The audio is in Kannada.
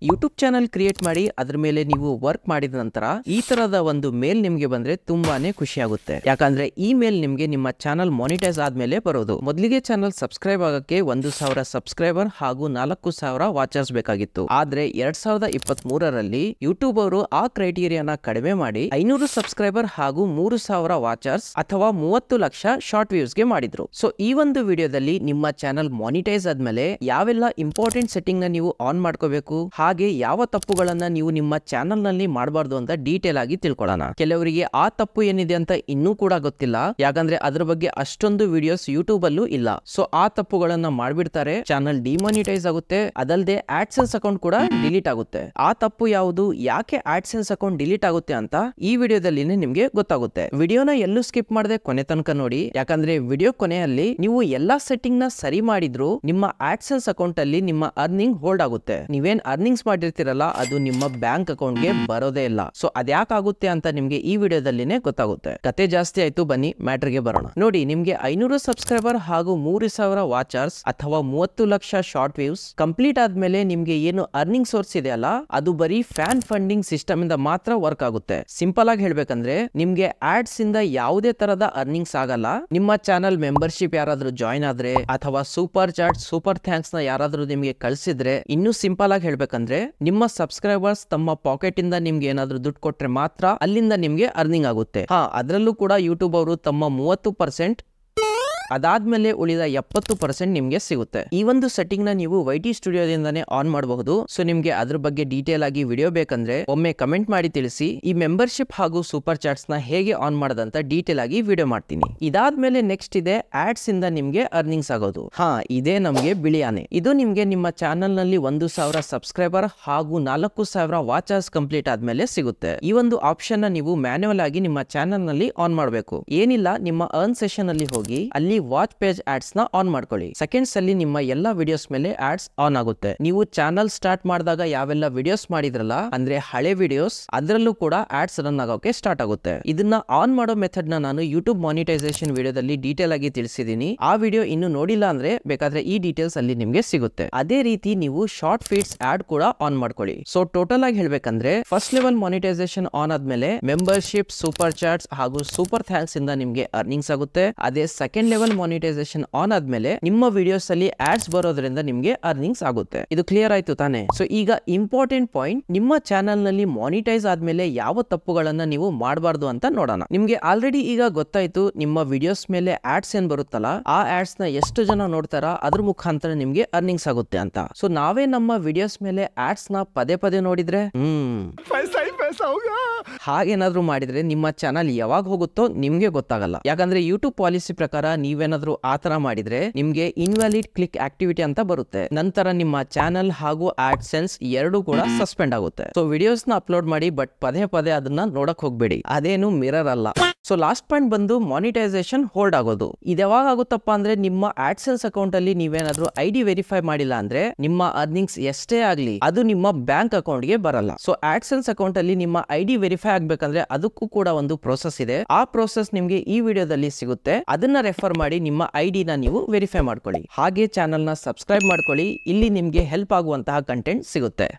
ಯೂಟ್ಯೂಬ್ ಚಾನಲ್ ಕ್ರಿಯೇಟ್ ಮಾಡಿ ಅದರ ಮೇಲೆ ನೀವು ವರ್ಕ್ ಮಾಡಿದ ನಂತರ ಈ ತರದ ಒಂದು ಮೇಲ್ ನಿಮಗೆ ಬಂದ್ರೆ ತುಂಬಾನೇ ಖುಷಿ ಆಗುತ್ತೆ. ಯಾಕಂದ್ರೆ ಈ ಮೇಲ್ ನಿಮಗೆ ನಿಮ್ಮ ಚಾನಲ್ ಮಾನಿಟೈಸ್ ಆದ್ಮೇಲೆ ಬರೋದು. ಮೊದಲಿಗೆ ಚಾನಲ್ ಸಬ್ಸ್ಕ್ರೈಬ್ ಆಗಕ್ಕೆ 1000 ಸಬ್ಸ್ಕ್ರೈಬರ್ ಹಾಗೂ 4000 ವಾಚರ್ಸ್ ಬೇಕಾಗಿತ್ತು. ಆದ್ರೆ 2023ರಲ್ಲಿ ಯೂಟ್ಯೂಬ್ ಅವರು ಆ ಕ್ರೈಟೀರಿಯಾನ ಕಡಿಮೆ ಮಾಡಿ 500 ಸಬ್ಸ್ಕ್ರೈಬರ್ ಹಾಗೂ 3000 ವಾಚರ್ಸ್ ಅಥವಾ 30 ಲಕ್ಷ ಶಾರ್ಟ್ ವ್ಯೂಸ್ ಗೆ ಮಾಡಿದ್ರು. ಸೊ ಈ ಒಂದು ವಿಡಿಯೋದಲ್ಲಿ ನಿಮ್ಮ ಚಾನಲ್ ಮಾನಿಟೈಸ್ ಆದ್ಮೇಲೆ ಯಾವೆಲ್ಲ ಇಂಪಾರ್ಟೆಂಟ್ ಸೆಟ್ಟಿಂಗ್ ನ ನೀವು ಆನ್ ಮಾಡ್ಕೋಬೇಕು, ಹಾಗೆ ಯಾವ ತಪ್ಪುಗಳನ್ನ ನೀವು ನಿಮ್ಮ ಚಾನಲ್ ನಲ್ಲಿ ಮಾಡಬಾರ್ದು ಅಂತ ಡೀಟೇಲ್ ಆಗಿ ತಿಳ್ಕೊಳ್ಳೋಣ. ಕೆಲವರಿಗೆ ಆ ತಪ್ಪು ಏನಿದೆ ಅಂತ ಇನ್ನೂ ಕೂಡ ಗೊತ್ತಿಲ್ಲ, ಯಾಕಂದ್ರೆ ಅದ್ರ ಬಗ್ಗೆ ಅಷ್ಟೊಂದು ವಿಡಿಯೋಸ್ ಯೂಟ್ಯೂಬ್ ಅಲ್ಲೂ ಇಲ್ಲ. ಸೊ ಆ ತಪ್ಪುಗಳನ್ನ ಮಾಡ್ಬಿಡ್ತಾರೆ, ಚಾನಲ್ ಡಿಮಾನಿಟೈಸ್ ಆಗುತ್ತೆ, ಅದಲ್ಲದೆ ಆಡ್ಸೆನ್ಸ್ ಅಕೌಂಟ್ ಕೂಡ ಡಿಲೀಟ್ ಆಗುತ್ತೆ. ಆ ತಪ್ಪು ಯಾವುದು, ಯಾಕೆ ಆಡ್ಸೆನ್ಸ್ ಅಕೌಂಟ್ ಡಿಲೀಟ್ ಆಗುತ್ತೆ ಅಂತ ಈ ವಿಡಿಯೋದಲ್ಲಿ ನಿಮ್ಗೆ ಗೊತ್ತಾಗುತ್ತೆ. ವಿಡಿಯೋನ ಎಲ್ಲೂ ಸ್ಕಿಪ್ ಮಾಡದೆ ಕೊನೆ ತನಕ ನೋಡಿ, ಯಾಕಂದ್ರೆ ವಿಡಿಯೋ ಕೊನೆಯಲ್ಲಿ ನೀವು ಎಲ್ಲಾ ಸೆಟ್ಟಿಂಗ್ ನ ಸರಿ ಮಾಡಿದ್ರು ನಿಮ್ಮ ಆಡ್ಸೆನ್ಸ್ ಅಕೌಂಟ್ ಅಲ್ಲಿ ನಿಮ್ಮ ಅರ್ನಿಂಗ್ ಹೋಲ್ಡ್ ಆಗುತ್ತೆ. ನೀವೇನ್ ಅರ್ನಿಂಗ್ಸ್ ಮಾಡಿರ್ತೀರಲ್ಲ ಅದು ನಿಮ್ಮ ಬ್ಯಾಂಕ್ ಅಕೌಂಟ್ ಗೆ ಬರೋದೇ ಇಲ್ಲ. ಸೊ ಅದ್ಯಾಕಾಗುತ್ತೆ ಅಂತ ನಿಮ್ಗೆ ಈ ವಿಡಿಯೋದಲ್ಲಿನೇ ಗೊತ್ತಾಗುತ್ತೆ. ಕತೆ ಜಾಸ್ತಿ ಆಯ್ತು, ಬನ್ನಿ ಮ್ಯಾಟರ್ ಗೆ ಬರೋಣ. ನೋಡಿ, ನಿಮ್ಗೆ 500 ಸಬ್ಸ್ಕ್ರೈಬರ್ ಹಾಗೂ 3000 ವಾಚರ್ಸ್ ಅಥವಾ 30 ಲಕ್ಷ ಶಾರ್ಟ್ ವ್ಯೂಸ್ ಕಂಪ್ಲೀಟ್ ಆದ್ಮೇಲೆ ನಿಮ್ಗೆ ಏನು ಅರ್ನಿಂಗ್ ಸೋರ್ಸ್ ಇದೆ ಅಲ್ಲ, ಅದು ಬರೀ ಫ್ಯಾನ್ ಫಂಡಿಂಗ್ ಸಿಸ್ಟಮ್ ಇಂದ ಮಾತ್ರ ವರ್ಕ್ ಆಗುತ್ತೆ. ಸಿಂಪಲ್ ಆಗಿ ಹೇಳ್ಬೇಕಂದ್ರೆ ನಿಮ್ಗೆ ಆಡ್ಸ್ ಇಂದ ಯಾವುದೇ ತರದ ಅರ್ನಿಂಗ್ಸ್ ಆಗಲ್ಲ. ನಿಮ್ಮ ಚಾನಲ್ ಮೆಂಬರ್ಶಿಪ್ ಯಾರಾದ್ರೂ ಜಾಯಿನ್ ಆದ್ರೆ ಅಥವಾ ಸೂಪರ್ ಚಾಟ್ ಸೂಪರ್ ಥ್ಯಾಂಕ್ಸ್ ನ ಯಾರಾದ್ರೂ ನಿಮ್ಗೆ ಕಳ್ಸಿದ್ರೆ, ಇನ್ನು ಸಿಂಪಲ್ ಆಗಿ ಹೇಳ್ಬೇಕಂದ್ರೆ ನಿಮ್ಮ ಸಬ್ಸ್ಕ್ರೈಬರ್ಸ್ ತಮ್ಮ ಪಾಕೆಟ್ ಇಂದ ನಿಮ್ಗೆ ಏನಾದ್ರೂ ದುಡ್ಡು ಕೊಟ್ರೆ ಮಾತ್ರ ಅಲ್ಲಿಂದ ನಿಮ್ಗೆ ಅರ್ನಿಂಗ್ ಆಗುತ್ತೆ. ಅದರಲ್ಲೂ ಕೂಡ ಯೂಟ್ಯೂಬ್ ಅವರು ತಮ್ಮ 30% ಅದಾದ್ಮೇಲೆ ಉಳಿದ 70% ನಿಮ್ಗೆ ಸಿಗುತ್ತೆ. ಈ ಒಂದು ಸೆಟ್ಟಿಂಗ್ ನ ನೀವು YT ಸ್ಟುಡಿಯೋದಿಂದಾನೇ ಆನ್ ಮಾಡಬಹುದು. ಸೊ ನಿಮ್ಗೆ ಅದ್ರ ಬಗ್ಗೆ ಡೀಟೇಲ್ ಆಗಿ ವಿಡಿಯೋ ಬೇಕಂದ್ರೆ ಒಮ್ಮೆ ಕಮೆಂಟ್ ಮಾಡಿ ತಿಳಿಸಿ. ಈ ಮೆಂಬರ್ಶಿಪ್ ಹಾಗೂ ಸೂಪರ್ ಚಾಟ್ಸ್ ನ ಹೇಗೆ ಆನ್ ಮಾಡೋದಂತ ಡೀಟೇಲ್ ಆಗಿ ವಿಡಿಯೋ ಮಾಡ್ತೀನಿ. ಇದಾದ್ಮೇಲೆ ನೆಕ್ಸ್ಟ್ ಇದೆ ಆಡ್ಸ್ ಇಂದ ನಿಮ್ಗೆ ಅರ್ನಿಂಗ್ಸ್ ಆಗೋದು. ಇದೇ ನಮ್ಗೆ ಬಿಳಿ ಆನೆ. ಇದು ನಿಮ್ಗೆ ನಿಮ್ಮ ಚಾನಲ್ ನಲ್ಲಿ 1000 ಸಬ್ಸ್ಕ್ರೈಬರ್ ಹಾಗೂ 4000 ವಾಚರ್ಸ್ ಕಂಪ್ಲೀಟ್ ಆದ್ಮೇಲೆ ಸಿಗುತ್ತೆ. ಈ ಒಂದು ಆಪ್ಷನ್ ನ ನೀವು ಮ್ಯಾನ್ಯುವಲ್ ಆಗಿ ನಿಮ್ಮ ಚಾನಲ್ ನಲ್ಲಿ ಆನ್ ಮಾಡಬೇಕು. ಏನಿಲ್ಲ, ನಿಮ್ಮ ಅರ್ನ್ ಸೆಷನ್ ಅಲ್ಲಿ ಹೋಗಿ ಅಲ್ಲಿ ವಾಚ್ ಪೇಜ್ ಆಡ್ಸ್ ನ ಆನ್ ಮಾಡ್ಕೊಳ್ಳಿ. ಸೆಕೆಂಡ್ಸ್ ಅಲ್ಲಿ ನಿಮ್ಮ ಎಲ್ಲಾ ವಿಡಿಯೋಸ್ ಮೇಲೆ ಆಡ್ಸ್ ಆನ್ ಆಗುತ್ತೆ. ನೀವು ಚಾನಲ್ ಸ್ಟಾರ್ಟ್ ಮಾಡಿದಾಗ ಯಾವೆಲ್ಲ ವಿಡಿಯೋಸ್ ಮಾಡಿದ್ರಲ್ಲ, ಅಂದ್ರೆ ಹಳೆ ವಿಡಿಯೋಸ್, ಅದರಲ್ಲೂ ಕೂಡ ಆಡ್ಸ್ ರನ್ ಆಗೋಕೆ ಸ್ಟಾರ್ಟ್ ಆಗುತ್ತೆ. ಇದನ್ನ ಆನ್ ಮಾಡೋ ಮೆಥಡ್ ನ ನಾನು ಯೂಟ್ಯೂಬ್ ಮಾನಿಟೈಸೇಷನ್ ವಿಡಿಯೋದಲ್ಲಿ ಡೀಟೇಲ್ ಆಗಿ ತಿಳಿಸಿದೀನಿ. ಆ ವಿಡಿಯೋ ಇನ್ನು ನೋಡಿಲ್ಲ ಅಂದ್ರೆ ಬೇಕಾದ್ರೆ ಈ ಡೀಟೇಲ್ಸ್ ಅಲ್ಲಿ ನಿಮ್ಗೆ ಸಿಗುತ್ತೆ. ಅದೇ ರೀತಿ ನೀವು ಶಾರ್ಟ್ ಫೀಡ್ಸ್ ಆಡ್ ಕೂಡ ಆನ್ ಮಾಡ್ಕೊಳ್ಳಿ. ಸೊ ಟೋಟಲ್ ಆಗಿ ಹೇಳ್ಬೇಕಂದ್ರೆ ಫಸ್ಟ್ ಲೆವೆಲ್ ಮಾನಿಟೈಸೇಷನ್ ಆನ್ ಆದ್ಮೇಲೆ ಮೆಂಬರ್ಶಿಪ್, ಸೂಪರ್ ಚಾಟ್ಸ್ ಹಾಗೂ ಸೂಪರ್ ಥ್ಯಾಂಕ್ಸ್ ಇಂದ ನಿಮ್ಗೆ ಅರ್ನಿಂಗ್ಸ್ ಆಗುತ್ತೆ. ಅದೇ ಸೆಕೆಂಡ್ ಲೆವೆಲ್ ಮಾನಿಟೈಸೇಷನ್ ಆನ್ ಆದ್ಮೇಲೆ ನಿಮ್ಮ ವಿಡಿಯೋಸ್ ಅಲ್ಲಿ ಆಡ್ಸ್ ಬರೋದ್ರಿಂದ ನಿಮ್ಗೆ ಅರ್ನಿಂಗ್ಸ್ ಆಗುತ್ತೆ. ಇದು ಕ್ಲಿಯರ್ ಆಯ್ತು ತಾನೆ? ಸೊ ಈಗ ಇಂಪಾರ್ಟೆಂಟ್ ಪಾಯಿಂಟ್, ನಿಮ್ಮ ಚಾನಲ್ ನಲ್ಲಿ ಮಾನಿಟೈಸ್ ಆದ್ಮೇಲೆ ಯಾವ ತಪ್ಪುಗಳನ್ನ ನೀವು ಮಾಡಬಾರ್ದು ಅಂತ ನೋಡೋಣ. ನಿಮ್ಗೆ ಆಲ್ರೆಡಿ ಈಗ ಗೊತ್ತಾಯ್ತು ನಿಮ್ಮ ವಿಡಿಯೋಸ್ ಮೇಲೆ ಆಡ್ಸ್ ಏನ್ ಬರುತ್ತಲ್ಲ, ಆ ಆಡ್ಸ್ ನ ಎಷ್ಟು ಜನ ನೋಡ್ತಾರ ಅದ್ರ ಮುಖಾಂತರ ನಿಮ್ಗೆ ಅರ್ನಿಂಗ್ಸ್ ಆಗುತ್ತೆ ಅಂತ. ಸೊ ನಾವೇ ನಮ್ಮ ವಿಡಿಯೋಸ್ ಮೇಲೆ ಆಡ್ಸ್ ನ ಪದೇ ಪದೇ ನೋಡಿದ್ರೆ ಹಾಗೇನಾದ್ರೂ ಮಾಡಿದ್ರೆ ನಿಮ್ಮ ಚಾನಲ್ ಯಾವಾಗ ಹೋಗುತ್ತೋ ನಿಮ್ಗೆ ಗೊತ್ತಾಗಲ್ಲ. ಯಾಕಂದ್ರೆ ಯೂಟ್ಯೂಬ್ ಪಾಲಿಸಿ ಪ್ರಕಾರ ನೀವೇನಾದ್ರೂ ಆತರ ಮಾಡಿದ್ರೆ ನಿಮ್ಗೆ ಇನ್ವ್ಯಾಲಿಡ್ ಕ್ಲಿಕ್ ಆಕ್ಟಿವಿಟಿ ಅಂತ ಬರುತ್ತೆ. ನಂತರ ನಿಮ್ಮ ಚಾನಲ್ ಹಾಗೂ ಆಡ್ಸೆನ್ಸ್ ಎರಡೂ ಕೂಡ ಸಸ್ಪೆಂಡ್ ಆಗುತ್ತೆ. ಸೊ ವಿಡಿಯೋಸ್ ನ ಅಪ್ಲೋಡ್ ಮಾಡಿ, ಬಟ್ ಪದೇ ಪದೇ ಅದನ್ನ ನೋಡಕ್ ಹೋಗ್ಬೇಡಿ, ಅದೇನು ಮಿರರ್ ಅಲ್ಲ. ಸೊ ಲಾಸ್ಟ್ ಪಾಯಿಂಟ್ ಬಂದು ಮಾನಿಟೈಸೇಷನ್ ಹೋಲ್ಡ್ ಆಗೋದು. ಇದು ಯಾವಾಗ ಆಗುತ್ತಪ್ಪ ಅಂದ್ರೆ ನಿಮ್ಮ ಆಡ್ಸೆನ್ಸ್ ಅಕೌಂಟ್ ಅಲ್ಲಿ ನೀವೇನಾದ್ರೂ ID ವೆರಿಫೈ ಮಾಡಿಲ್ಲ ಅಂದ್ರೆ ನಿಮ್ಮ ಅರ್ನಿಂಗ್ಸ್ ಎಷ್ಟೇ ಆಗ್ಲಿ ಅದು ನಿಮ್ಮ ಬ್ಯಾಂಕ್ ಅಕೌಂಟ್ ಗೆ ಬರಲ್ಲ. ಸೊ ಆಡ್ಸೆನ್ಸ್ ಅಕೌಂಟ್ ಅಲ್ಲಿ ನಿಮ್ಮ ID ವೆರಿಫೈ ಆಗ್ಬೇಕಂದ್ರೆ ಅದಕ್ಕೂ ಕೂಡ ಒಂದು ಪ್ರೋಸೆಸ್ ಇದೆ. ಆ ಪ್ರೋಸೆಸ್ ನಿಮ್ಗೆ ಈ ವಿಡಿಯೋದಲ್ಲಿ ಸಿಗುತ್ತೆ. ಅದನ್ನ ರೆಫರ್ ಮಾಡಿ ನಿಮ್ಮ ID ನ ನೀವು ವೆರಿಫೈ ಮಾಡ್ಕೊಳ್ಳಿ. ಹಾಗೆ ಚಾನಲ್ ನ ಸಬ್ಸ್ಕ್ರೈಬ್ ಮಾಡ್ಕೊಳ್ಳಿ. ಇಲ್ಲಿ ನಿಮ್ಗೆ ಹೆಲ್ಪ್ ಆಗುವಂತಹ ಕಂಟೆಂಟ್ ಸಿಗುತ್ತೆ.